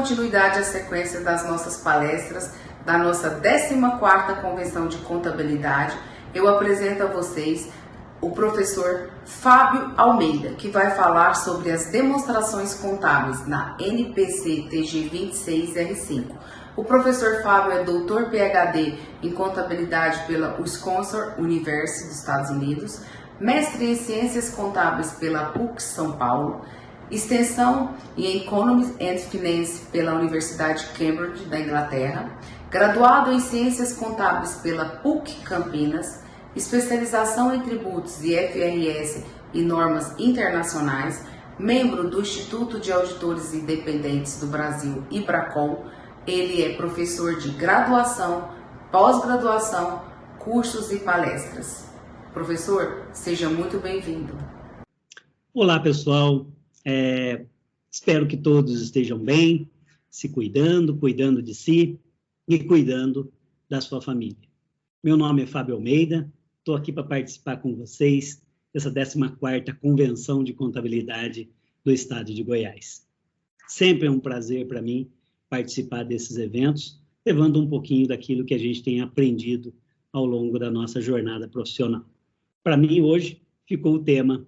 continuidade à sequência das nossas palestras da nossa 14ª Convenção de Contabilidade, eu apresento a vocês o professor Fábio Almeida, que vai falar sobre as demonstrações contábeis na NPC TG 26R5. O professor Fábio é doutor PhD em contabilidade pela Wisconsin University dos Estados Unidos, mestre em ciências contábeis pela PUC São Paulo, extensão em Economics and Finance pela Universidade de Cambridge, da Inglaterra, graduado em ciências contábeis pela PUC Campinas, especialização em tributos e FRS e normas internacionais, membro do Instituto de Auditores Independentes do Brasil, IBRACON. Ele é professor de graduação, pós-graduação, cursos e palestras. Professor, seja muito bem-vindo. Olá, pessoal. Espero que todos estejam bem, se cuidando de si e cuidando da sua família. Meu nome é Fábio Almeida, estou aqui para participar com vocês dessa 14ª Convenção de Contabilidade do Estado de Goiás. Sempre é um prazer para mim participar desses eventos, levando um pouquinho daquilo que a gente tem aprendido ao longo da nossa jornada profissional. Para mim, hoje, ficou o tema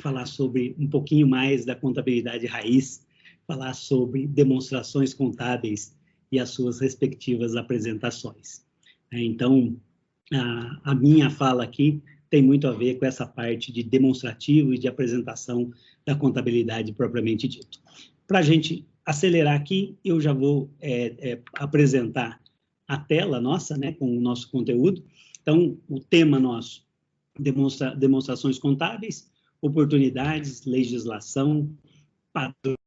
falar sobre um pouquinho mais da contabilidade raiz, falar sobre demonstrações contábeis e as suas respectivas apresentações. Então, a minha fala aqui tem muito a ver com essa parte de demonstrativo e de apresentação da contabilidade propriamente dito. Para a gente acelerar aqui, eu já vou apresentar a tela nossa, né, com o nosso conteúdo. Então, o tema nosso, demonstrações contábeis, oportunidades, legislação, padrões.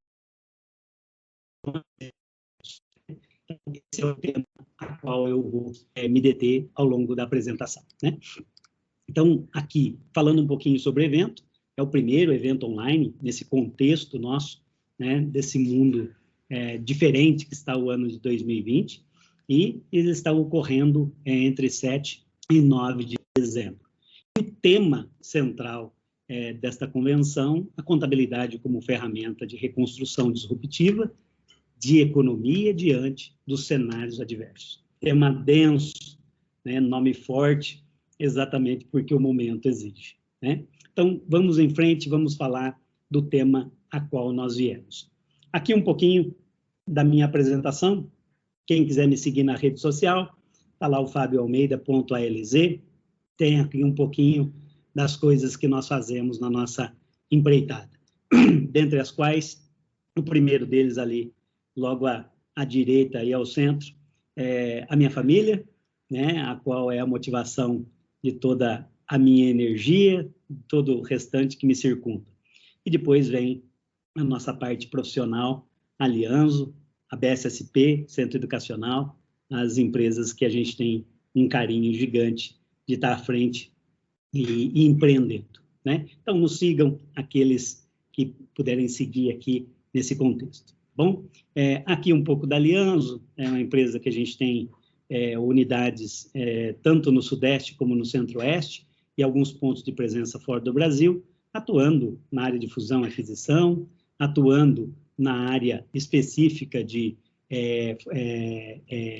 Esse é o tema a qual eu vou me deter ao longo da apresentação, né? Então, aqui, falando um pouquinho sobre o evento, é o primeiro evento online, nesse contexto nosso, né, desse mundo diferente que está o ano de 2020, e ele está ocorrendo entre 7 e 9 de dezembro. O tema central desta convenção, a contabilidade como ferramenta de reconstrução disruptiva de economia diante dos cenários adversos. Tema denso, né, nome forte, exatamente porque o momento exige, né? Então, vamos em frente, vamos falar do tema a qual nós viemos. Aqui um pouquinho da minha apresentação. Quem quiser me seguir na rede social, está lá o fabioalmeida.alz, tem aqui um pouquinho das coisas que nós fazemos na nossa empreitada, dentre as quais, o primeiro deles ali, logo à direita e ao centro, é a minha família, né, a qual é a motivação de toda a minha energia, todo o restante que me circunda. E depois vem a nossa parte profissional, a Lianzo, a BSSP, Centro Educacional, as empresas que a gente tem um carinho gigante de estar à frente e empreendendo, né? Então, nos sigam aqueles que puderem seguir aqui nesse contexto. Bom, aqui um pouco da Lianzo, é uma empresa que a gente tem unidades tanto no Sudeste como no Centro-Oeste e alguns pontos de presença fora do Brasil, atuando na área de fusão e aquisição, atuando na área específica de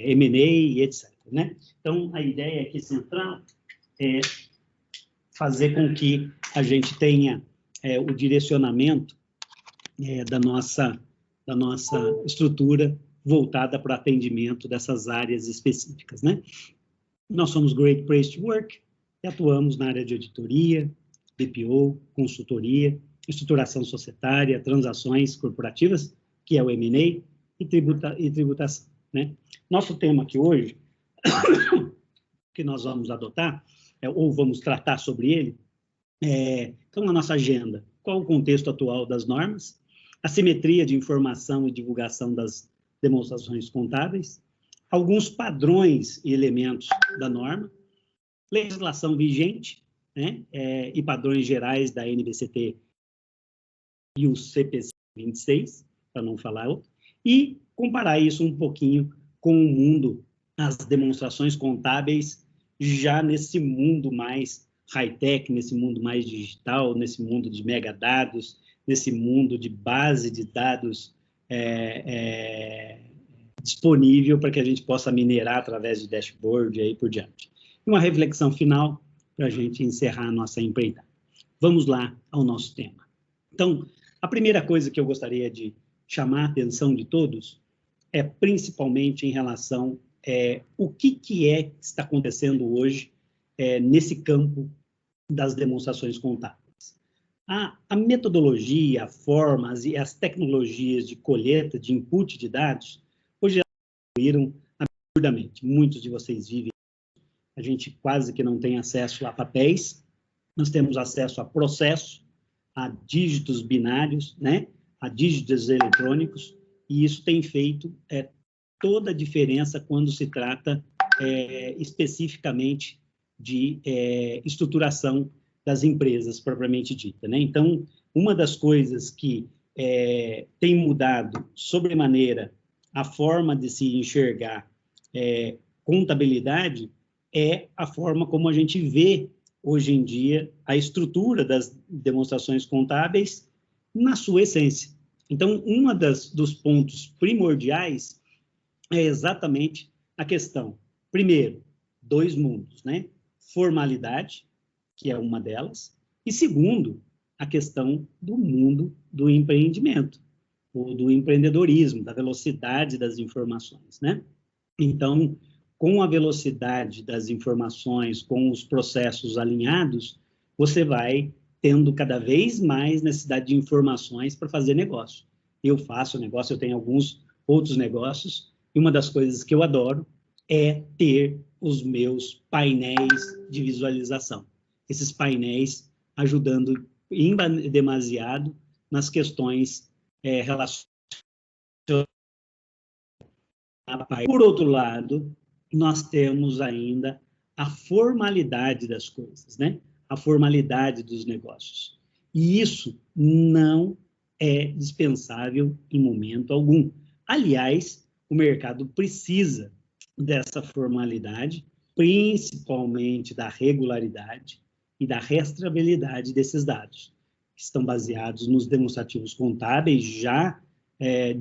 M&A e etc., né? Então, a ideia aqui central é fazer com que a gente tenha o direcionamento da nossa estrutura voltada para o atendimento dessas áreas específicas, né? Nós somos Great Place to Work e atuamos na área de auditoria, BPO, consultoria, estruturação societária, transações corporativas, que é o M&A, e tributação, né? Nosso tema aqui hoje, que nós vamos adotar, ou vamos tratar sobre ele, então, a nossa agenda. Qual o contexto atual das normas? A simetria de informação e divulgação das demonstrações contábeis, alguns padrões e elementos da norma, legislação vigente, né, e padrões gerais da NBCT e o CPC 26, para não falar outro, e comparar isso um pouquinho com o mundo, as demonstrações contábeis, já nesse mundo mais high-tech, nesse mundo mais digital, nesse mundo de megadados, nesse mundo de base de dados disponível para que a gente possa minerar através de dashboard e aí por diante. E uma reflexão final para a gente encerrar a nossa empreitada. Vamos lá ao nosso tema. Então, a primeira coisa que eu gostaria de chamar a atenção de todos é principalmente em relação o que está acontecendo hoje nesse campo das demonstrações contábeis. A metodologia, a formas e as tecnologias de colheita, de input de dados, hoje evoluíram absurdamente. Muitos de vocês vivem, a gente quase que não tem acesso a papéis, nós temos acesso a processo, a dígitos binários, né? A dígitos eletrônicos, e isso tem feito toda a diferença quando se trata especificamente de estruturação das empresas propriamente dita, né? Então, uma das coisas que tem mudado sobremaneira a forma de se enxergar contabilidade é a forma como a gente vê hoje em dia a estrutura das demonstrações contábeis na sua essência. Então, dos pontos primordiais é exatamente a questão, primeiro, 2 mundos, né? Formalidade, que é uma delas, e segundo, a questão do mundo do empreendimento, ou do empreendedorismo, da velocidade das informações, né? Então, com a velocidade das informações, com os processos alinhados, você vai tendo cada vez mais necessidade de informações para fazer negócio. Eu faço negócio, eu tenho alguns outros negócios, e uma das coisas que eu adoro é ter os meus painéis de visualização. Esses painéis ajudando em demasiado nas questões relacionadas. Por outro lado, nós temos ainda a formalidade das coisas, né? A formalidade dos negócios. E isso não é dispensável em momento algum. Aliás, o mercado precisa dessa formalidade, principalmente da regularidade e da rastreabilidade desses dados, que estão baseados nos demonstrativos contábeis já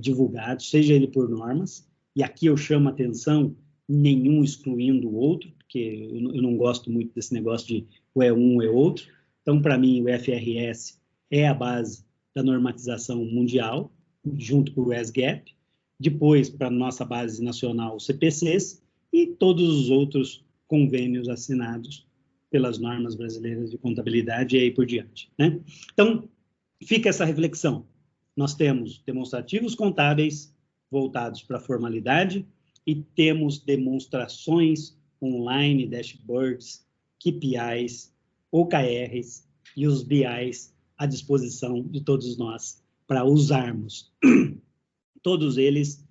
divulgados, seja ele por normas, e aqui eu chamo a atenção, nenhum excluindo o outro, porque eu não gosto muito desse negócio de ou é um ou é outro. Então, para mim, o FRS é a base da normatização mundial, junto com o US-GAAP, depois, para a nossa base nacional, os CPCs, e todos os outros convênios assinados pelas normas brasileiras de contabilidade e aí por diante, né? Então, fica essa reflexão. Nós temos demonstrativos contábeis voltados para a formalidade e temos demonstrações online, dashboards, KPIs, OKRs e os BIs à disposição de todos nós para usarmos. Todos eles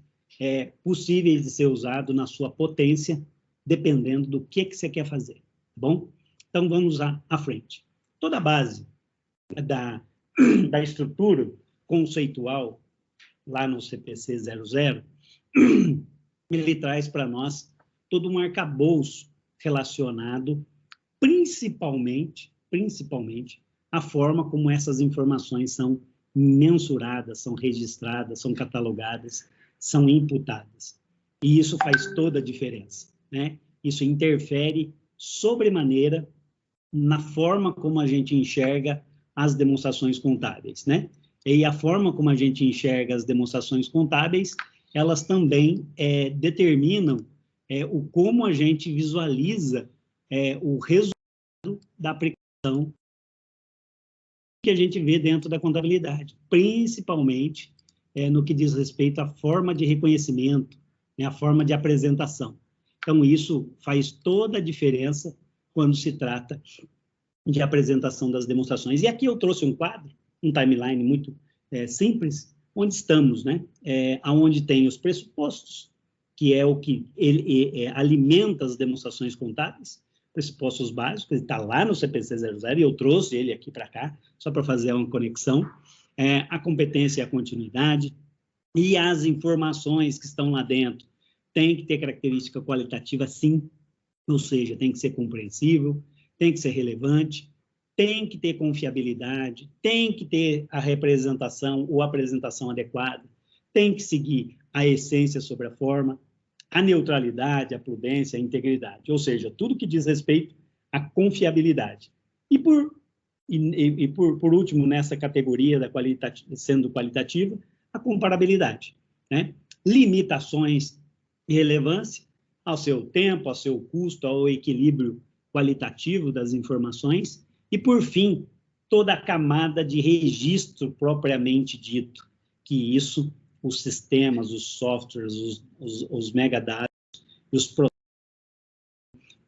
possíveis de ser usados na sua potência, dependendo do que você quer fazer, tá bom? Então, vamos à frente. Toda a base da estrutura conceitual, lá no CPC 00, ele traz para nós todo um arcabouço relacionado, principalmente, a forma como essas informações são mensuradas, são registradas, são catalogadas, são imputadas. E isso faz toda a diferença, né? Isso interfere sobremaneira na forma como a gente enxerga as demonstrações contábeis, né? E a forma como a gente enxerga as demonstrações contábeis, elas também determinam o como a gente visualiza o resultado da aplicação que a gente vê dentro da contabilidade, principalmente no que diz respeito à forma de reconhecimento, né, a forma de apresentação. Então, isso faz toda a diferença quando se trata de apresentação das demonstrações. E aqui eu trouxe um quadro, um timeline muito simples, onde estamos, né? Onde tem os pressupostos, que é o que ele alimenta as demonstrações contábeis, pressupostos básicos, ele está lá no CPC 00, e eu trouxe ele aqui para cá, só para fazer uma conexão, a competência e a continuidade, e as informações que estão lá dentro tem que ter característica qualitativa, sim, ou seja, tem que ser compreensível, tem que ser relevante, tem que ter confiabilidade, tem que ter a representação ou apresentação adequada, tem que seguir a essência sobre a forma, a neutralidade, a prudência, a integridade, ou seja, tudo que diz respeito à confiabilidade. E por último, nessa categoria sendo qualitativa, a comparabilidade, né? Limitações e relevância ao seu tempo, ao seu custo, ao equilíbrio qualitativo das informações e, por fim, toda a camada de registro propriamente dito, que isso, os sistemas, os softwares, os megadados e os processos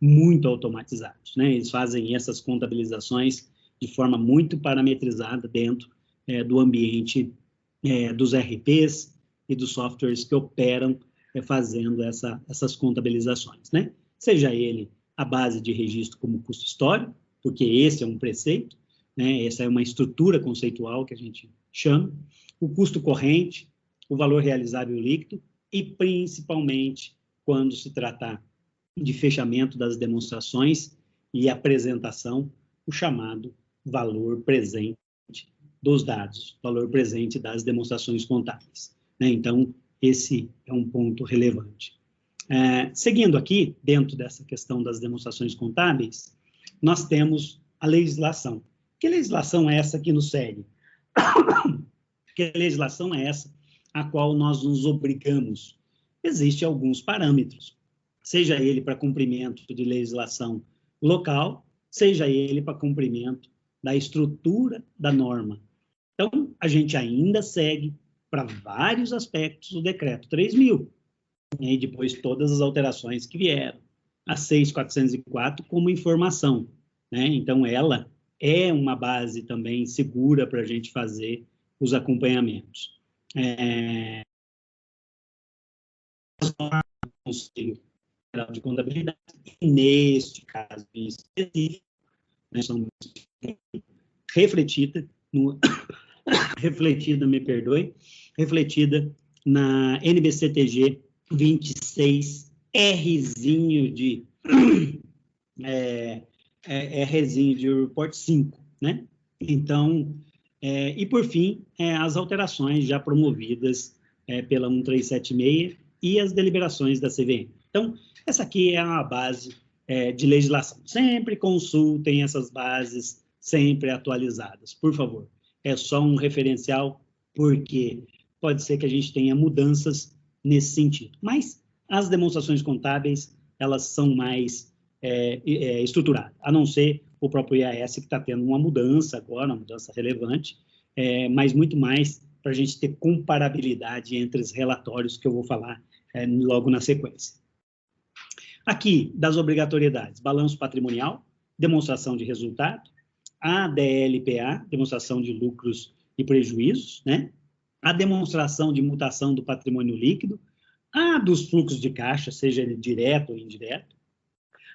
muito automatizados, né? Eles fazem essas contabilizações de forma muito parametrizada dentro do ambiente dos RPs e dos softwares que operam fazendo essas contabilizações, né? Seja ele a base de registro como custo histórico, porque esse é um preceito, né? Essa é uma estrutura conceitual que a gente chama, o custo corrente, o valor realizável líquido e, principalmente, quando se tratar de fechamento das demonstrações e apresentação, o chamado valor presente dos dados, valor presente das demonstrações contábeis, né? Então, esse é um ponto relevante. Seguindo aqui, dentro dessa questão das demonstrações contábeis, nós temos a legislação. Que legislação é essa que nos segue? Que legislação é essa a qual nós nos obrigamos? Existem alguns parâmetros, seja ele para cumprimento de legislação local, seja ele para cumprimento da estrutura da norma. Então, a gente ainda segue para vários aspectos o decreto 3.000, e depois todas as alterações que vieram, a 6.404 como informação, né? Então, ela é uma base também segura para a gente fazer os acompanhamentos. Conselho Geral de Contabilidade, neste caso específico, né, refletida na NBCTG 26 Rzinho de Rzinho de Report 5, né? Então, e por fim, as alterações já promovidas pela 1376 e as deliberações da CVM. Então, essa aqui é uma base de legislação. Sempre consultem essas bases, sempre atualizadas, por favor. É só um referencial, porque pode ser que a gente tenha mudanças nesse sentido. Mas as demonstrações contábeis, elas são mais estruturadas, a não ser o próprio IAS, que está tendo uma mudança agora, uma mudança relevante, mas muito mais para a gente ter comparabilidade entre os relatórios que eu vou falar logo na sequência. Aqui, das obrigatoriedades, balanço patrimonial, demonstração de resultado, a DLPA, demonstração de lucros e prejuízos, né? A demonstração de mutação do patrimônio líquido, a dos fluxos de caixa, seja ele direto ou indireto,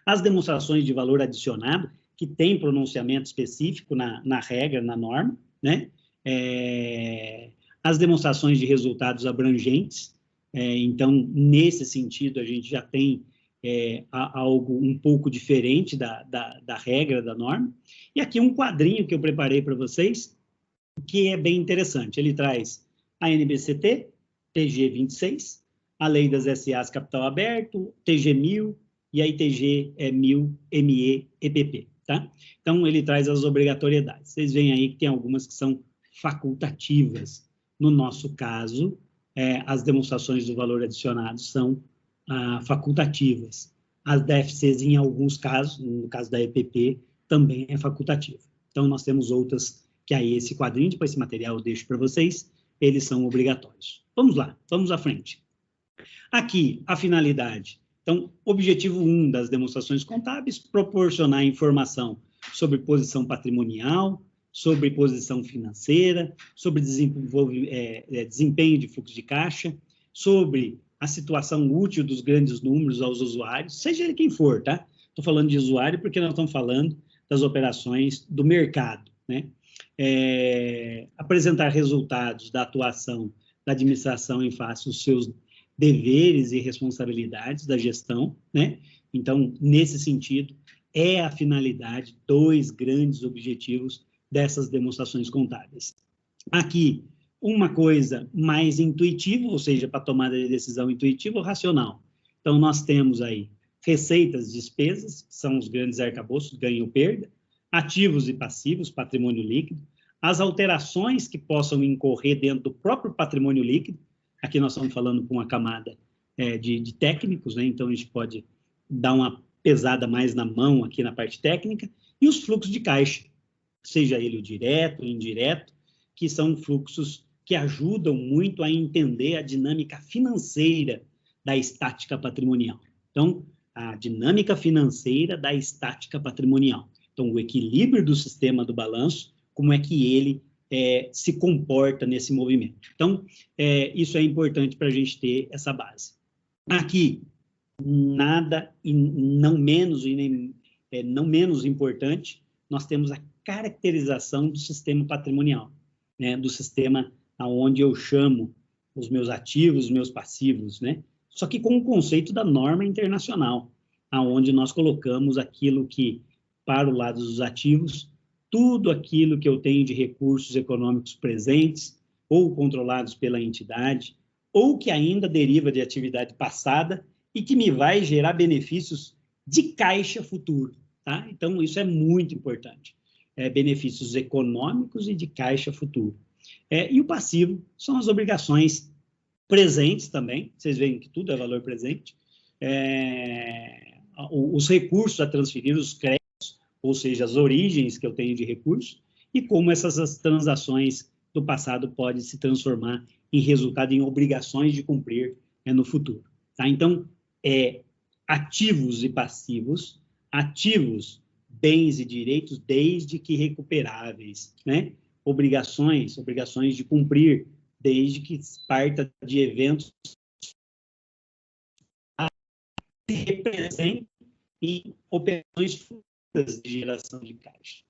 as demonstrações de valor adicionado, que tem pronunciamento específico na regra, na norma, né? As demonstrações de resultados abrangentes, então, nesse sentido, a gente já tem algo um pouco diferente da regra, da norma. E aqui um quadrinho que eu preparei para vocês, que é bem interessante. Ele traz a NBCT, TG 26, a Lei das SAs Capital Aberto, TG 1000 e a ITG 1000 ME EPP, tá? Então, ele traz as obrigatoriedades. Vocês veem aí que tem algumas que são facultativas. No nosso caso, as demonstrações do valor adicionado são facultativas. As DFCs, em alguns casos, no caso da EPP, também é facultativa. Então, nós temos outras que aí esse quadrinho, depois esse material eu deixo para vocês, eles são obrigatórios. Vamos lá, vamos à frente. Aqui, a finalidade. Então, objetivo 1 das demonstrações contábeis, proporcionar informação sobre posição patrimonial, sobre posição financeira, sobre desempenho de fluxo de caixa, sobre a situação útil dos grandes números aos usuários, seja ele quem for, tá? Estou falando de usuário porque nós estamos falando das operações do mercado, né? Apresentar resultados da atuação da administração em face aos seus deveres e responsabilidades da gestão, né? Então, nesse sentido, é a finalidade, 2 grandes objetivos dessas demonstrações contábeis. Aqui, uma coisa mais intuitiva, ou seja, para tomada de decisão intuitiva ou racional. Então, nós temos aí receitas, despesas, que são os grandes arcabouços, ganho ou perda, ativos e passivos, patrimônio líquido, as alterações que possam incorrer dentro do próprio patrimônio líquido, aqui nós estamos falando com uma camada de técnicos, né? Então a gente pode dar uma pesada mais na mão aqui na parte técnica, e os fluxos de caixa, seja ele o direto, o indireto, que são fluxos que ajudam muito a entender a dinâmica financeira da estática patrimonial. Então, a dinâmica financeira da estática patrimonial. Então, o equilíbrio do sistema do balanço, como é que ele se comporta nesse movimento. Então, isso é importante para a gente ter essa base. Aqui, nada, e não menos importante, nós temos a caracterização do sistema patrimonial, né, do sistema onde eu chamo os meus ativos, os meus passivos, né? Só que com o conceito da norma internacional, aonde nós colocamos aquilo que, para o lado dos ativos, tudo aquilo que eu tenho de recursos econômicos presentes, ou controlados pela entidade, ou que ainda deriva de atividade passada e que me vai gerar benefícios de caixa futuro, tá? Então, isso é muito importante. Benefícios econômicos e de caixa futuro. E o passivo são as obrigações presentes também, vocês veem que tudo é valor presente, os recursos a transferir, os créditos, ou seja, as origens que eu tenho de recursos, e como essas transações do passado podem se transformar em resultado, em obrigações de cumprir no futuro. Tá? Então, ativos e passivos, ativos, bens e direitos, desde que recuperáveis, né? Obrigações de cumprir, desde que parta de eventos que representem em operações futuras de geração de caixa.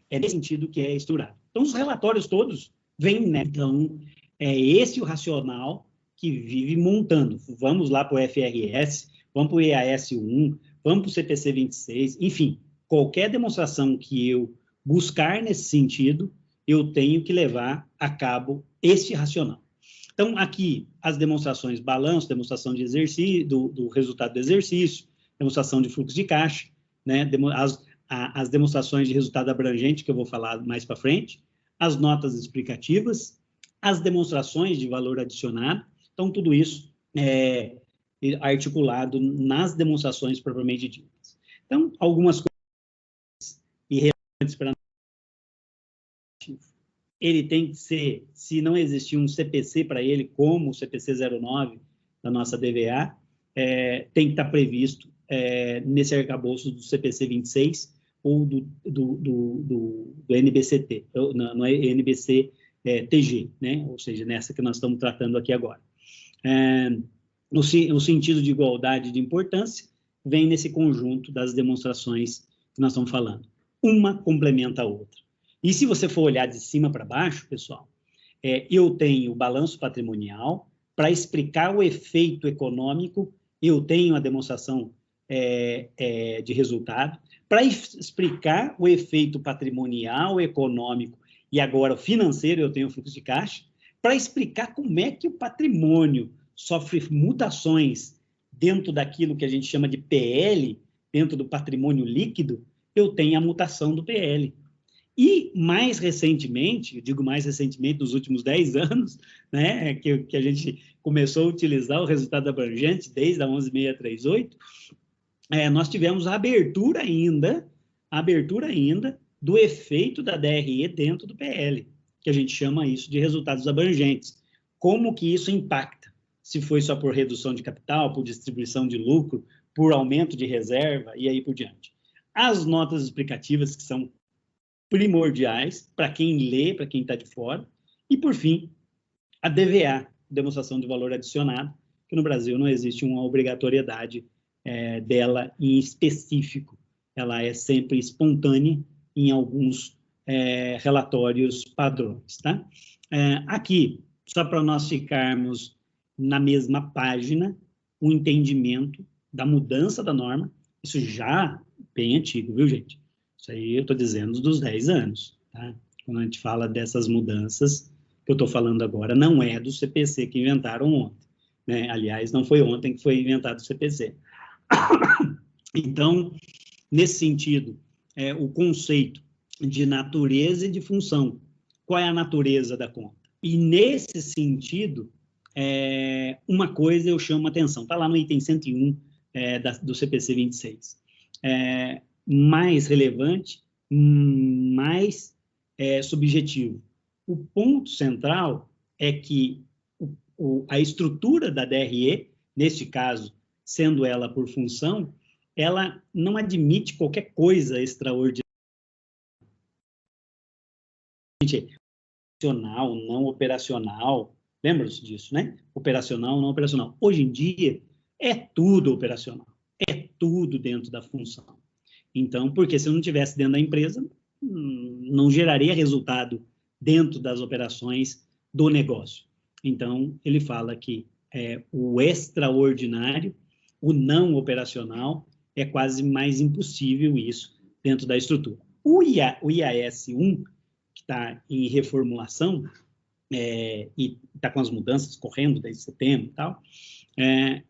É nesse sentido que é estruturado. Então, os relatórios todos vêm, né? Então, esse o racional que vive montando. Vamos lá para o FRS, vamos para o EAS1, vamos para o CPC 26, enfim, qualquer demonstração que eu buscar nesse sentido, eu tenho que levar a cabo esse racional. Então, aqui, as demonstrações balanço, demonstração de exercício, do resultado do exercício, demonstração de fluxo de caixa, né? As demonstrações de resultado abrangente, que eu vou falar mais para frente, as notas explicativas, as demonstrações de valor adicionado. Então, tudo isso é articulado nas demonstrações propriamente ditas. Então, algumas coisas irrelevantes para ele tem que ser, se não existir um CPC para ele, como o CPC 09 da nossa DVA, tem que estar previsto nesse arcabouço do CPC 26 ou do NBCT, no NBC TG, né? Ou seja, nessa que nós estamos tratando aqui agora. O sentido de igualdade de importância vem nesse conjunto das demonstrações que nós estamos falando. Uma complementa a outra. E se você for olhar de cima para baixo, pessoal, eu tenho o balanço patrimonial, para explicar o efeito econômico, eu tenho a demonstração de resultado, para explicar o efeito patrimonial, econômico e agora o financeiro, eu tenho o fluxo de caixa, para explicar como é que o patrimônio sofre mutações dentro daquilo que a gente chama de PL, dentro do patrimônio líquido, eu tenho a mutação do PL. E, mais recentemente, eu digo mais recentemente, nos últimos 10 anos, né, que a gente começou a utilizar o resultado abrangente, desde a 11.638, nós tivemos a abertura ainda do efeito da DRE dentro do PL, que a gente chama isso de resultados abrangentes. Como que isso impacta? Se foi só por redução de capital, por distribuição de lucro, por aumento de reserva, e aí por diante. As notas explicativas, que são primordiais para quem lê, para quem está de fora. E, por fim, a DVA, demonstração de valor adicionado, que no Brasil não existe uma obrigatoriedade dela em específico. Ela é sempre espontânea em alguns relatórios padrões. Tá? Aqui, só para nós ficarmos na mesma página, o entendimento da mudança da norma, isso já bem antigo, viu, gente? Isso aí eu estou dizendo dos 10 anos, tá? Quando a gente fala dessas mudanças, que eu estou falando agora não é do CPC que inventaram ontem, né? Aliás, não foi ontem que foi inventado o CPC. Então, nesse sentido, o conceito de natureza e de função. Qual é a natureza da conta? E, nesse sentido, uma coisa eu chamo a atenção, está lá no item 101 do CPC 26. Mais relevante, mais subjetivo. O ponto central é que a estrutura da DRE, neste caso, sendo ela por função, ela não admite qualquer coisa extraordinária. Operacional, não operacional, lembra-se disso, né? Operacional, não operacional. Hoje em dia, é tudo operacional, é tudo dentro da função. Então, porque se eu não tivesse dentro da empresa, não geraria resultado dentro das operações do negócio. Então, ele fala que o extraordinário, o não operacional, é quase mais impossível isso dentro da estrutura. O IAS 1, que está em reformulação, e está com as mudanças correndo desde setembro e tal,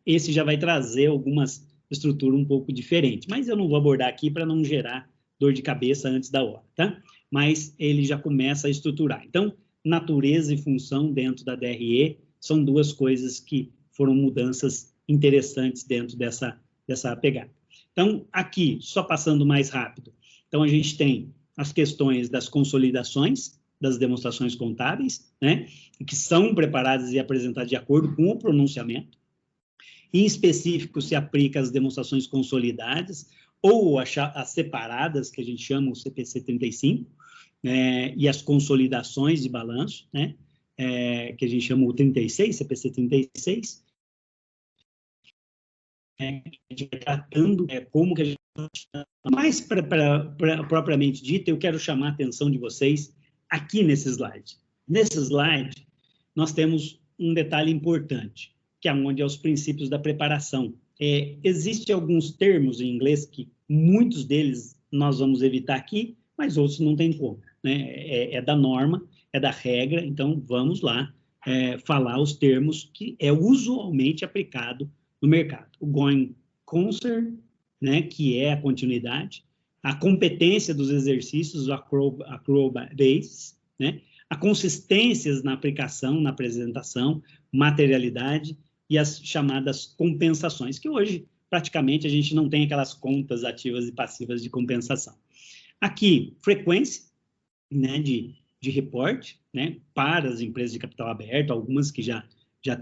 esse já vai trazer algumas estruturas um pouco diferentes, mas eu não vou abordar aqui para não gerar dor de cabeça antes da hora, tá? Mas ele já começa a estruturar. Então, natureza e função dentro da DRE são duas coisas que foram mudanças interessantes dentro dessa pegada. Então, aqui, só passando mais rápido, então a gente tem as questões das consolidações, das demonstrações contábeis, né, que são preparadas e apresentadas de acordo com o pronunciamento. Em específico, se aplica as demonstrações consolidadas ou as separadas, que a gente chama o CPC 35, e as consolidações de balanço, né, que a gente chama o 36, CPC 36, a gente vai tratando como que a gente... Mas, propriamente dito, eu quero chamar a atenção de vocês aqui nesse slide. Nesse slide, nós temos um detalhe importante, que é onde é os princípios da preparação. Existem alguns termos em inglês que muitos deles nós vamos evitar aqui, mas outros não tem como, né? É da norma, é da regra, então vamos lá falar os termos que é usualmente aplicado no mercado. O going concern, né, que é a continuidade, a competência dos exercícios, o accrual basis, né, a consistências na aplicação, na apresentação, materialidade e as chamadas compensações, que hoje praticamente a gente não tem aquelas contas ativas e passivas de compensação. Aqui, frequência, né, de reporte, né, para as empresas de capital aberto, algumas que já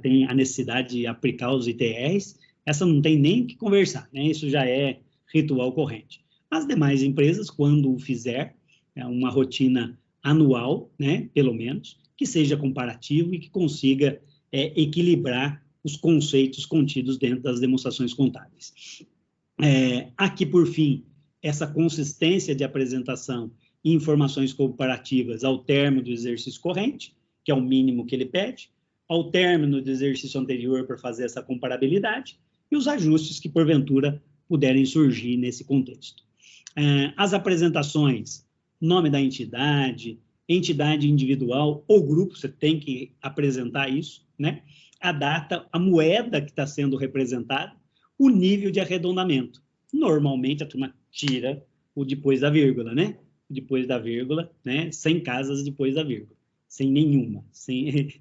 têm a necessidade de aplicar os ITRs, essa não tem nem o que conversar, né, isso já é ritual corrente. As demais empresas, quando o fizer, uma rotina anual, né, pelo menos, que seja comparativo e que consiga equilibrar os conceitos contidos dentro das demonstrações contábeis. Aqui, por fim, essa consistência de apresentação e informações comparativas ao término do exercício corrente, que é o mínimo que ele pede, ao término do exercício anterior para fazer essa comparabilidade, e os ajustes que, porventura, puderem surgir nesse contexto. As apresentações, nome da entidade, entidade individual ou grupo, você tem que apresentar isso, né? A data, a moeda que está sendo representada, o nível de arredondamento. Normalmente, a turma tira o depois da vírgula, né? Depois da vírgula, né? 100 casas depois da vírgula. Sem nenhuma.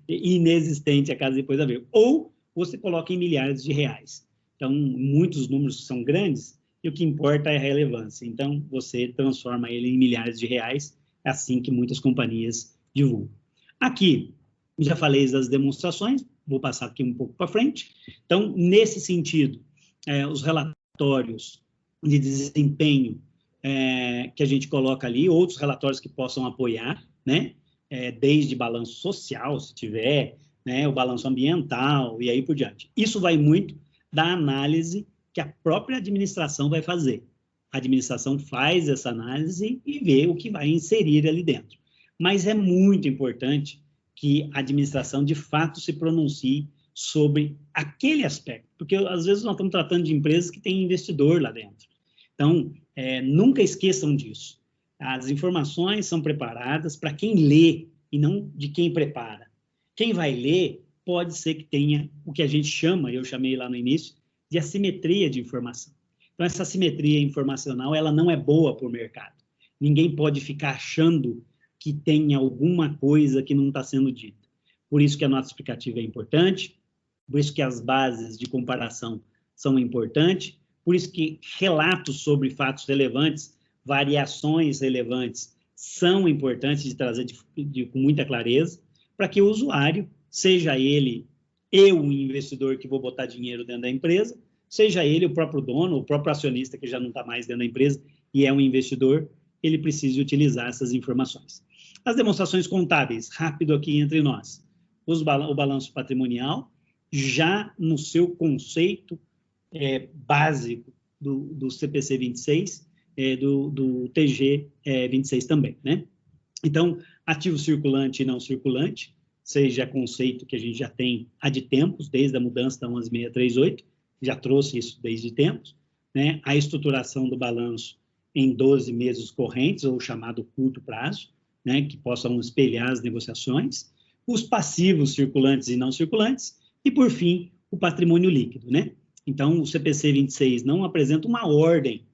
Inexistente a casa depois da vírgula. Ou você coloca em milhares de reais. Então, muitos números são grandes e o que importa é a relevância. Então, você transforma ele em milhares de reais, é assim que muitas companhias divulgam. Aqui, já falei das demonstrações, vou passar aqui um pouco para frente. Então, nesse sentido, os relatórios de desempenho que a gente coloca ali, outros relatórios que possam apoiar, né? Desde balanço social, se tiver, né? O balanço ambiental e aí por diante. Isso vai muito da análise que a própria administração vai fazer. A administração faz essa análise e vê o que vai inserir ali dentro. Mas é muito importante que a administração, de fato, se pronuncie sobre aquele aspecto, porque às vezes nós estamos tratando de empresas que têm investidor lá dentro. Então, nunca esqueçam disso. As informações são preparadas para quem lê e não de quem prepara. Quem vai ler pode ser que tenha o que a gente chama, eu chamei lá no início, de assimetria de informação. Então, essa assimetria informacional, ela não é boa para o mercado. Ninguém pode ficar achando que tem alguma coisa que não está sendo dita. Por isso que a nota explicativa é importante, por isso que as bases de comparação são importantes, por isso que relatos sobre fatos relevantes, variações relevantes, são importantes de trazer com muita clareza, para que o usuário, seja ele eu, o investidor que vou botar dinheiro dentro da empresa, seja ele o próprio dono, o próprio acionista que já não está mais dentro da empresa e é um investidor, ele precisa utilizar essas informações. As demonstrações contábeis, rápido aqui entre nós. O balanço patrimonial, já no seu conceito básico do CPC 26, do TG 26 também, né? Então, ativo circulante e não circulante, seja conceito que a gente já tem há de tempos, desde a mudança da 11638, já trouxe isso desde tempos, né? A estruturação do balanço em 12 meses correntes, ou chamado curto prazo, né? Que possam espelhar as negociações, os passivos circulantes e não circulantes, e, por fim, o patrimônio líquido, né? Então, o CPC 26 não apresenta uma ordem,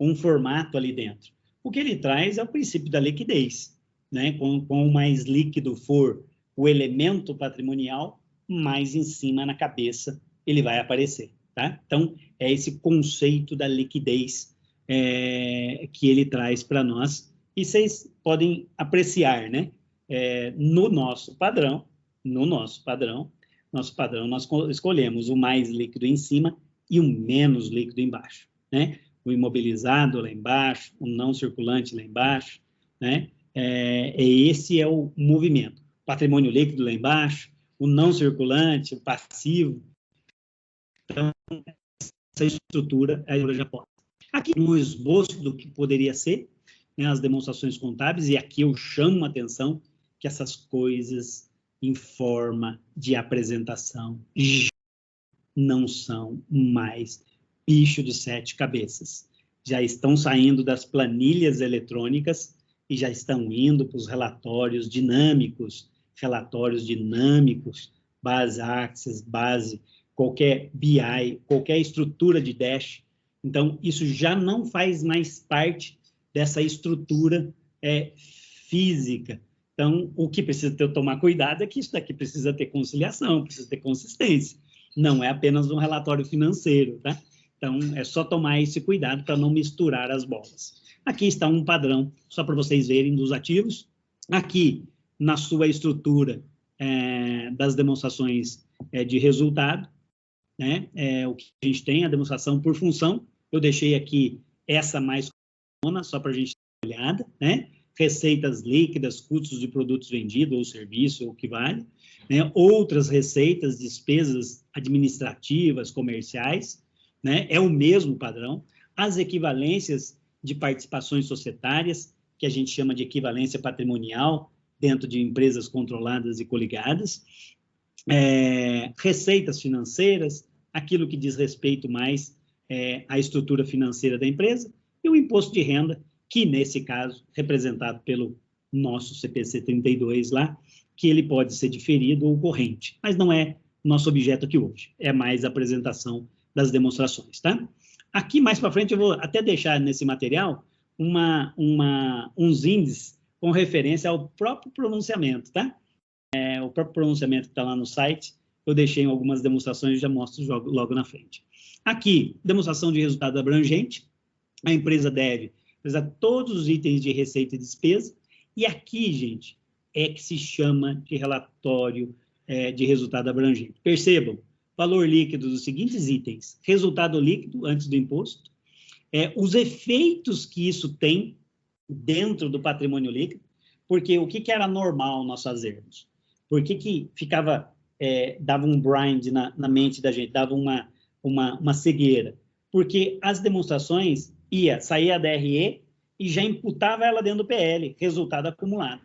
um formato ali dentro. O que ele traz é o princípio da liquidez, né? Quanto mais líquido for o elemento patrimonial, mais em cima na cabeça ele vai aparecer, tá? Então, é esse conceito da liquidez que ele traz para nós, e vocês podem apreciar, né? No nosso padrão, nós escolhemos o mais líquido em cima e o menos líquido embaixo, né? O imobilizado lá embaixo, o não circulante lá embaixo, né? Esse é o movimento. Patrimônio líquido lá embaixo, o não circulante, o passivo. Então, essa estrutura a já pode. Aqui um esboço do que poderia ser, né, as demonstrações contábeis, e aqui eu chamo a atenção que essas coisas em forma de apresentação não são mais bicho de 7 cabeças. Já estão saindo das planilhas eletrônicas e já estão indo para os relatórios dinâmicos, base Access, base qualquer BI, qualquer estrutura de dash. Então, isso já não faz mais parte dessa estrutura física. Então, o que precisa tomar cuidado é que isso daqui precisa ter conciliação, precisa ter consistência. Não é apenas um relatório financeiro, tá? Então, é só tomar esse cuidado para não misturar as bolas. Aqui está um padrão, só para vocês verem, dos ativos. Aqui, na sua estrutura das demonstrações de resultado, né? O que a gente tem, a demonstração por função. Eu deixei aqui essa mais só para a gente dar uma olhada, né? Receitas líquidas, custos de produtos vendidos ou serviço, ou o que vale, né? Outras receitas, despesas administrativas, comerciais, né? É o mesmo padrão. As equivalências de participações societárias, que a gente chama de equivalência patrimonial, dentro de empresas controladas e coligadas, receitas financeiras, aquilo que diz respeito mais à estrutura financeira da empresa, e o imposto de renda, que nesse caso, representado pelo nosso CPC 32 lá, que ele pode ser diferido ou corrente, mas não é nosso objeto aqui hoje, é mais a apresentação das demonstrações, tá? Aqui, mais para frente, eu vou até deixar nesse material uns índices com referência ao próprio pronunciamento, tá? O próprio pronunciamento que está lá no site, eu deixei em algumas demonstrações e já mostro logo na frente. Aqui, demonstração de resultado abrangente, a empresa deve precisar todos os itens de receita e despesa, e aqui, gente, é que se chama de relatório de resultado abrangente. Percebam, valor líquido dos seguintes itens: resultado líquido antes do imposto, os efeitos que isso tem dentro do patrimônio líquido, porque o que era normal nós fazermos? Por que ficava, dava um blind na mente da gente, dava uma cegueira? Porque as demonstrações saía a DRE e já imputava ela dentro do PL, resultado acumulado.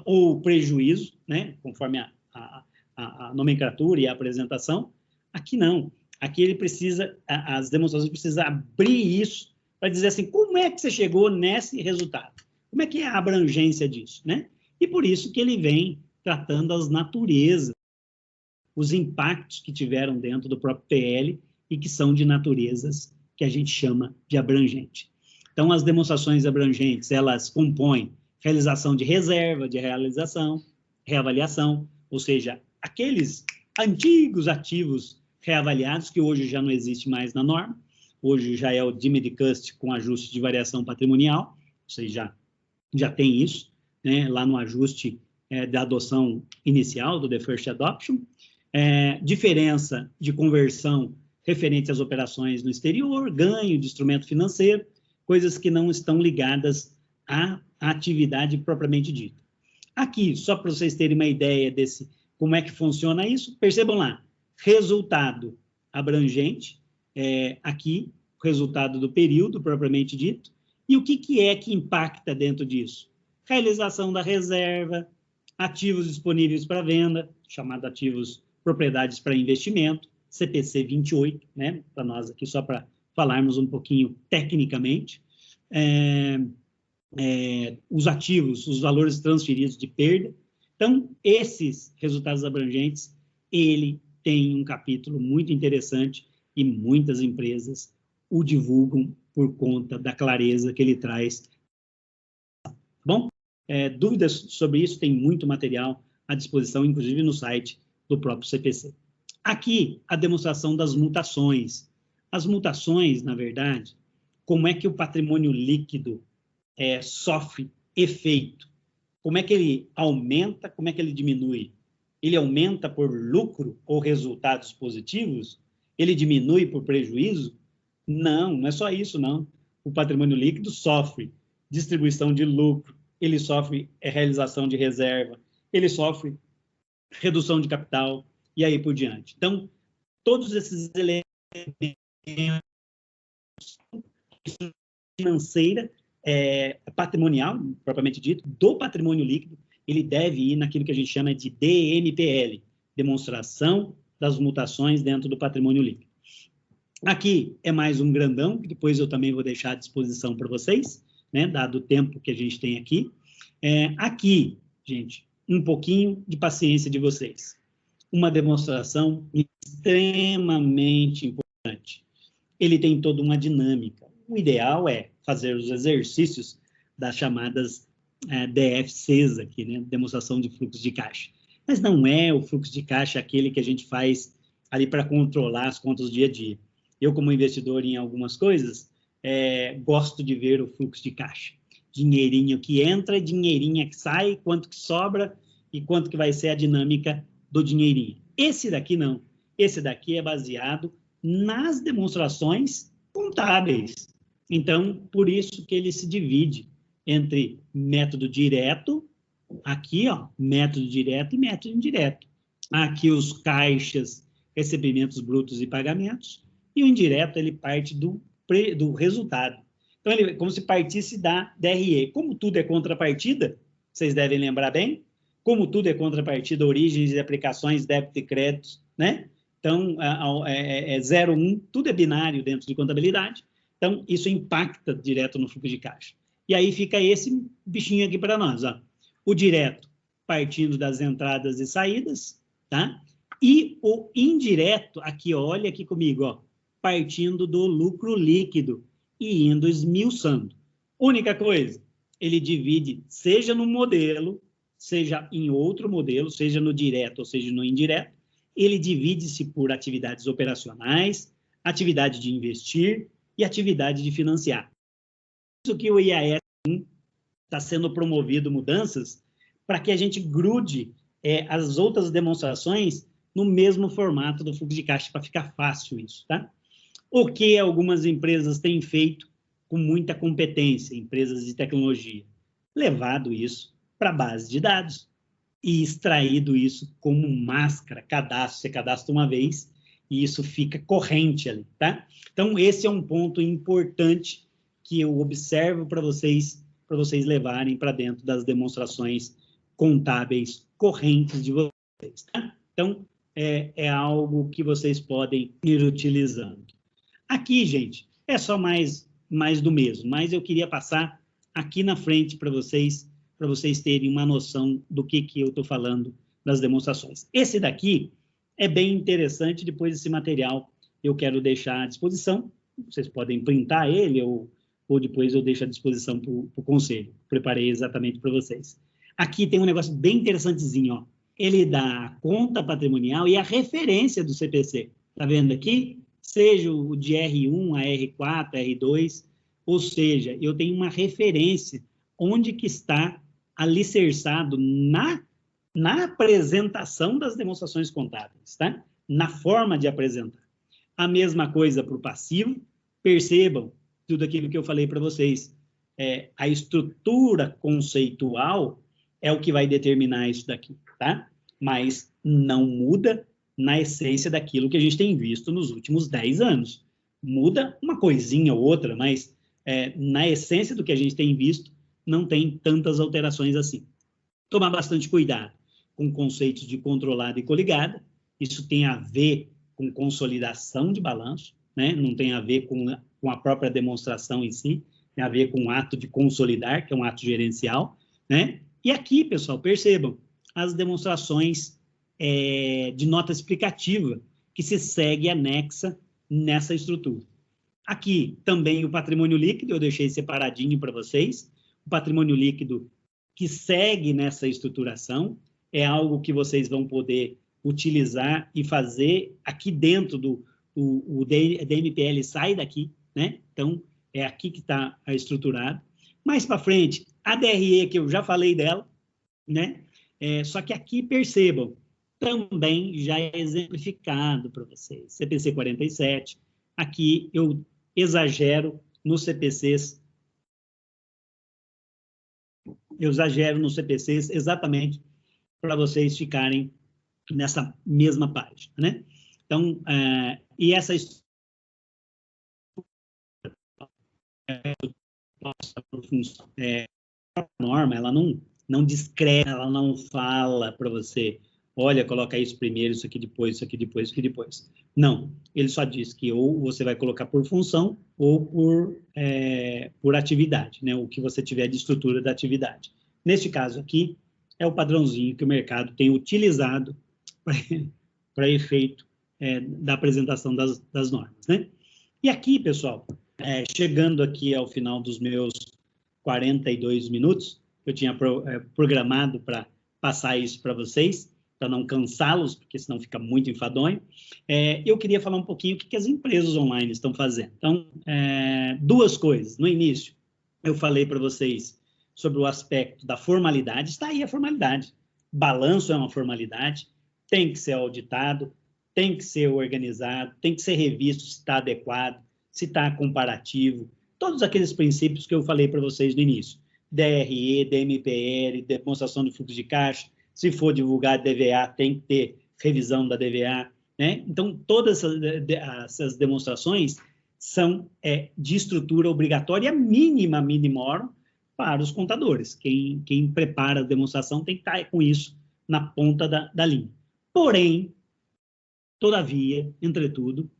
Ou prejuízo, né, conforme a nomenclatura e a apresentação. Aqui não. Aqui ele precisa, as demonstrações precisam abrir isso para dizer assim, como é que você chegou nesse resultado? Como é que é a abrangência disso, né? E por isso que ele vem tratando as naturezas, os impactos que tiveram dentro do próprio PL e que são de naturezas que a gente chama de abrangente. Então, as demonstrações abrangentes, elas compõem realização de reserva, de realização, reavaliação, ou seja, aqueles antigos ativos reavaliados, que hoje já não existe mais na norma, hoje já é o Dime Cust com ajuste de variação patrimonial, vocês já tem isso, né, lá no ajuste da adoção inicial, do The First Adoption, diferença de conversão referente às operações no exterior, ganho de instrumento financeiro, coisas que não estão ligadas à atividade propriamente dita. Aqui, só para vocês terem uma ideia desse, como é que funciona isso, percebam lá, resultado abrangente, aqui, resultado do período propriamente dito, e o que é que impacta dentro disso? Realização da reserva, ativos disponíveis para venda, chamado ativos propriedades para investimento, CPC 28, né, para nós aqui, só para falarmos um pouquinho tecnicamente, os ativos, os valores transferidos de perda. Então, esses resultados abrangentes, ele tem um capítulo muito interessante e muitas empresas o divulgam por conta da clareza que ele traz. Bom, dúvidas sobre isso, tem muito material à disposição, inclusive no site do próprio CPC. Aqui, a demonstração das mutações. As mutações, na verdade, como é que o patrimônio líquido sofre efeito? Como é que ele aumenta, como é que ele diminui? Ele aumenta por lucro ou resultados positivos? Ele diminui por prejuízo? Não, não é só isso, não. O patrimônio líquido sofre distribuição de lucro, ele sofre realização de reserva, ele sofre redução de capital, e aí por diante. Então, todos esses elementos financeira, patrimonial, propriamente dito, do patrimônio líquido, ele deve ir naquilo que a gente chama de DMPL, demonstração das mutações dentro do patrimônio líquido. Aqui é mais um grandão, que depois eu também vou deixar à disposição para vocês, né, dado o tempo que a gente tem aqui. Aqui, gente, um pouquinho de paciência de vocês. Uma demonstração extremamente importante. Ele tem toda uma dinâmica. O ideal é fazer os exercícios das chamadas DFCs aqui, né? Demonstração de fluxo de caixa. Mas não é o fluxo de caixa aquele que a gente faz ali para controlar as contas do dia a dia. Eu, como investidor em algumas coisas, gosto de ver o fluxo de caixa. Dinheirinho que entra, dinheirinho que sai, quanto que sobra e quanto que vai ser a dinâmica do dinheirinho. Esse daqui não. Esse daqui é baseado nas demonstrações contábeis. Então, por isso que ele se divide entre método direto, aqui, ó, método direto e método indireto. Aqui os caixas, recebimentos brutos e pagamentos, e o indireto, ele parte do resultado. Então, ele como se partisse da DRE. Como tudo é contrapartida, vocês devem lembrar bem, como tudo é contrapartida, origens e aplicações, débito e créditos, né? Então, 0, 1, tudo é binário dentro de contabilidade. Então, isso impacta direto no fluxo de caixa. E aí fica esse bichinho aqui para nós, ó. O direto partindo das entradas e saídas, tá? E o indireto, aqui, ó, olha aqui comigo, ó, partindo do lucro líquido e indo esmiuçando. Única coisa, ele divide, seja no modelo, seja em outro modelo, seja no direto ou seja no indireto, ele divide-se por atividades operacionais, atividade de investir e atividade de financiar. Isso que o IAS está sendo promovido mudanças para que a gente grude as outras demonstrações no mesmo formato do fluxo de caixa, para ficar fácil isso, tá? O que algumas empresas têm feito com muita competência, empresas de tecnologia, levado isso para a base de dados e extraído isso como máscara, cadastro, você cadastra uma vez e isso fica corrente ali, tá? Então, esse é um ponto importante que eu observo para vocês levarem para dentro das demonstrações contábeis correntes de vocês, tá? Então, é algo que vocês podem ir utilizando. Aqui, gente, é só mais do mesmo, mas eu queria passar aqui na frente para vocês para vocês terem uma noção do que eu estou falando das demonstrações. Esse daqui é bem interessante, depois esse material eu quero deixar à disposição, vocês podem printar ele ou depois eu deixo à disposição para o conselho. Preparei exatamente para vocês. Aqui tem um negócio bem interessantezinho, ó. Ele dá a conta patrimonial e a referência do CPC. Está vendo aqui? Seja o de R1, a R4, a R2, ou seja, eu tenho uma referência onde que está alicerçado na apresentação das demonstrações contábeis, tá? Na forma de apresentar. A mesma coisa para o passivo. Percebam tudo aquilo que eu falei para vocês. A estrutura conceitual é o que vai determinar isso daqui, tá? Mas não muda na essência daquilo que a gente tem visto nos últimos 10 anos. Muda uma coisinha ou outra, mas na essência do que a gente tem visto, não tem tantas alterações assim. Tomar bastante cuidado com conceitos de controlada e coligada. Isso tem a ver com consolidação de balanço, né? Não tem a ver com a própria demonstração em si, tem a ver com o ato de consolidar, que é um ato gerencial, né? E aqui, pessoal, percebam, as demonstrações de nota explicativa que se segue anexa nessa estrutura. Aqui também o patrimônio líquido, eu deixei separadinho para vocês. O patrimônio líquido que segue nessa estruturação é algo que vocês vão poder utilizar e fazer aqui dentro o DMPL sai daqui, né? Então, é aqui que está estruturado. Mais para frente, a DRE, que eu já falei dela, né? Só que aqui, percebam, também já é exemplificado para vocês. CPC 47, aqui eu exagero nos CPCs, exatamente para vocês ficarem nessa mesma página, né? Então, e essa norma, ela não descreve, ela não fala para você, olha, coloca isso primeiro, isso aqui depois, isso aqui depois, isso aqui depois. Não, ele só diz que ou você vai colocar por função ou por atividade, né? O que você tiver de estrutura da atividade. Neste caso aqui, é o padrãozinho que o mercado tem utilizado para efeito da apresentação das normas, né? E aqui, pessoal, chegando aqui ao final dos meus 42 minutos, eu tinha programado para passar isso para vocês, para não cansá-los, porque senão fica muito enfadonho, eu queria falar um pouquinho o que as empresas online estão fazendo. Então, duas coisas. No início, eu falei para vocês sobre o aspecto da formalidade. Está aí a formalidade. Balanço é uma formalidade, tem que ser auditado, tem que ser organizado, tem que ser revisto se está adequado, se está comparativo, todos aqueles princípios que eu falei para vocês no início. DRE, DMPL, demonstração de fluxo de caixa, se for divulgar DVA, tem que ter revisão da DVA, né? Então, todas essas demonstrações são de estrutura obrigatória mínima mínima para os contadores. Quem prepara a demonstração tem que estar com isso na ponta da linha. Porém, todavia, entretudo,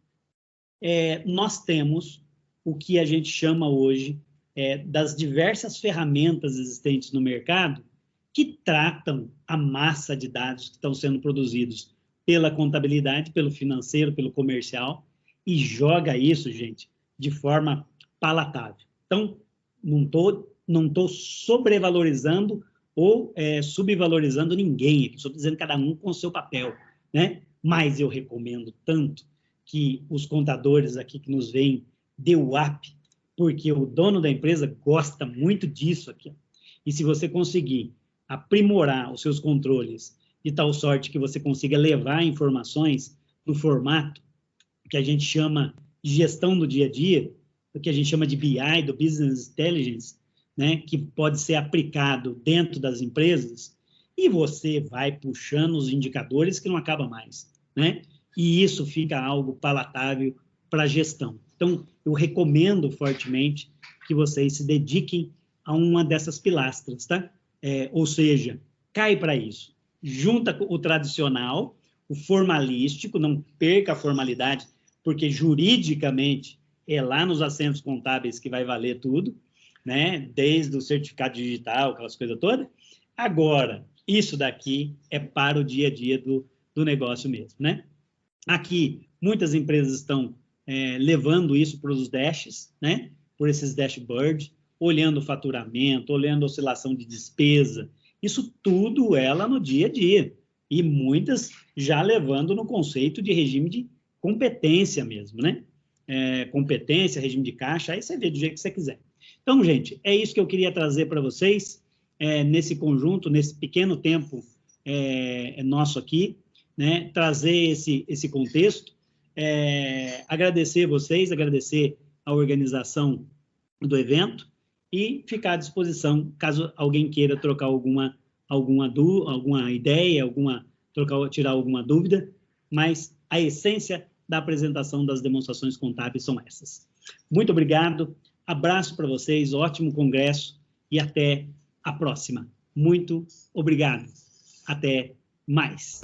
nós temos o que a gente chama hoje das diversas ferramentas existentes no mercado que tratam a massa de dados que estão sendo produzidos pela contabilidade, pelo financeiro, pelo comercial, e joga isso, gente, de forma palatável. Então, não tô sobrevalorizando ou subvalorizando ninguém, estou dizendo cada um com o seu papel, né? Mas eu recomendo tanto que os contadores aqui que nos veem dê o up, porque o dono da empresa gosta muito disso aqui. E se você conseguir aprimorar os seus controles de tal sorte que você consiga levar informações no formato que a gente chama de gestão do dia a dia, o que a gente chama de BI, do Business Intelligence, né, que pode ser aplicado dentro das empresas, e você vai puxando os indicadores que não acaba mais, né? E isso fica algo palatável para a gestão. Então, eu recomendo fortemente que vocês se dediquem a uma dessas pilastras, tá? Ou seja, cai para isso. Junta o tradicional, o formalístico, não perca a formalidade, porque juridicamente é lá nos assentos contábeis que vai valer tudo. né? Desde o certificado digital, aquelas coisas todas. Agora, isso daqui é para o dia a dia do negócio mesmo, né? Aqui, muitas empresas estão levando isso para os dashes, né? Por esses dashboards, olhando o faturamento, olhando a oscilação de despesa, isso tudo ela no dia a dia. E muitas já levando no conceito de regime de competência mesmo, né? Competência, regime de caixa, aí você vê do jeito que você quiser. Então, gente, é isso que eu queria trazer para vocês, nesse conjunto, nesse pequeno tempo nosso aqui, né? Trazer esse contexto, agradecer vocês, agradecer a organização do evento e ficar à disposição caso alguém queira trocar alguma ideia, tirar alguma dúvida, mas a essência da apresentação das demonstrações contábeis são essas. Muito obrigado, abraço para vocês, ótimo congresso e até a próxima. Muito obrigado. Até mais.